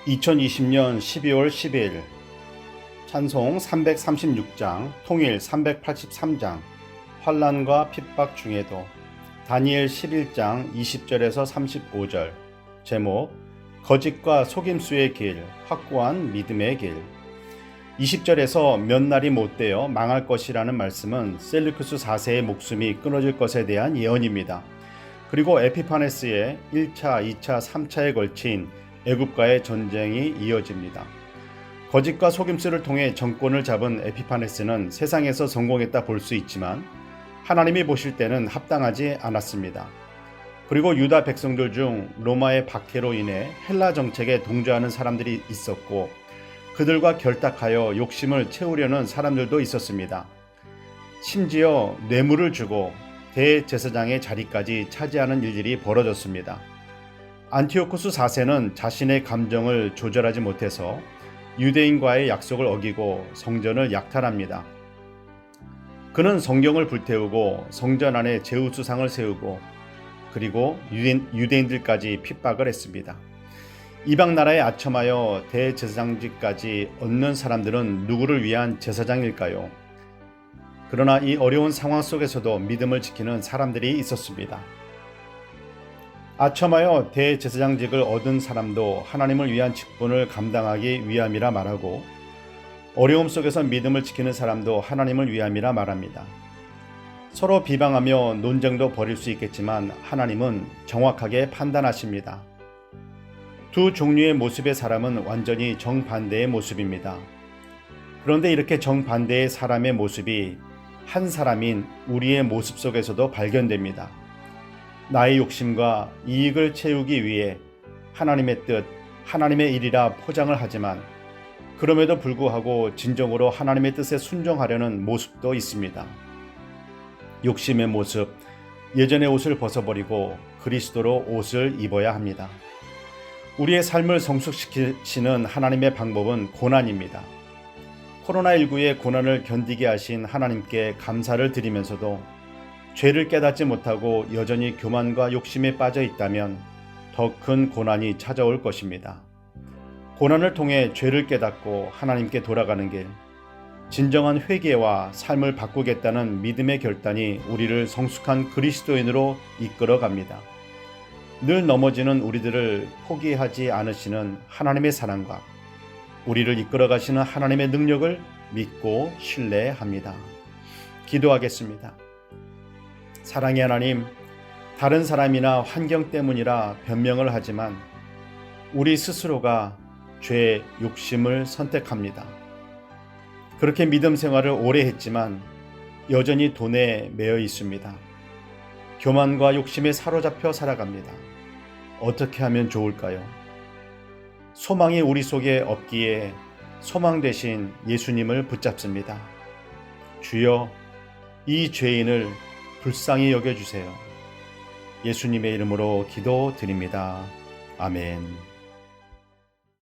2020년 12월 10일 찬송 336장, 통일 383장, 환난과 핍박 중에도, 다니엘 11장 20절에서 35절. 제목, 거짓과 속임수의 길, 확고한 믿음의 길. 20절에서 몇 날이 못되어 망할 것이라는 말씀은 셀루쿠스 4세의 목숨이 끊어질 것에 대한 예언입니다. 그리고 에피파네스의 1차, 2차, 3차에 걸친 애굽과의 전쟁이 이어집니다. 거짓과 속임수를 통해 정권을 잡은 에피파네스는 세상에서 성공했다 볼 수 있지만 하나님이 보실 때는 합당하지 않았습니다. 그리고 유다 백성들 중 로마의 박해로 인해 헬라 정책에 동조하는 사람들이 있었고, 그들과 결탁하여 욕심을 채우려는 사람들도 있었습니다. 심지어 뇌물을 주고 대제사장의 자리까지 차지하는 일들이 벌어졌습니다. 안티오쿠스 4세는 자신의 감정을 조절하지 못해서 유대인과의 약속을 어기고 성전을 약탈합니다. 그는 성경을 불태우고 성전 안에 제우스상을 세우고, 그리고 유대인들까지 핍박을 했습니다. 이방 나라에 아첨하여 대제사장직까지 얻는 사람들은 누구를 위한 제사장일까요? 그러나 이 어려운 상황 속에서도 믿음을 지키는 사람들이 있었습니다. 아첨하여 대제사장직을 얻은 사람도 하나님을 위한 직분을 감당하기 위함이라 말하고, 어려움 속에서 믿음을 지키는 사람도 하나님을 위함이라 말합니다. 서로 비방하며 논쟁도 벌일 수 있겠지만 하나님은 정확하게 판단하십니다. 두 종류의 모습의 사람은 완전히 정반대의 모습입니다. 그런데 이렇게 정반대의 사람의 모습이 한 사람인 우리의 모습 속에서도 발견됩니다. 나의 욕심과 이익을 채우기 위해 하나님의 뜻, 하나님의 일이라 포장을 하지만 그럼에도 불구하고 진정으로 하나님의 뜻에 순종하려는 모습도 있습니다. 욕심의 모습, 예전의 옷을 벗어버리고 그리스도로 옷을 입어야 합니다. 우리의 삶을 성숙시키시는 하나님의 방법은 고난입니다. 코로나19의 고난을 견디게 하신 하나님께 감사를 드리면서도 죄를 깨닫지 못하고 여전히 교만과 욕심에 빠져 있다면 더 큰 고난이 찾아올 것입니다. 고난을 통해 죄를 깨닫고 하나님께 돌아가는 길, 진정한 회개와 삶을 바꾸겠다는 믿음의 결단이 우리를 성숙한 그리스도인으로 이끌어 갑니다. 늘 넘어지는 우리들을 포기하지 않으시는 하나님의 사랑과 우리를 이끌어 가시는 하나님의 능력을 믿고 신뢰합니다. 기도하겠습니다. 사랑의 하나님, 다른 사람이나 환경 때문이라 변명을 하지만 우리 스스로가 죄, 욕심을 선택합니다. 그렇게 믿음 생활을 오래 했지만 여전히 돈에 매여 있습니다. 교만과 욕심에 사로잡혀 살아갑니다. 어떻게 하면 좋을까요? 소망이 우리 속에 없기에 소망 되신 예수님을 붙잡습니다. 주여, 이 죄인을 불쌍히 여겨주세요. 예수님의 이름으로 기도드립니다. 아멘.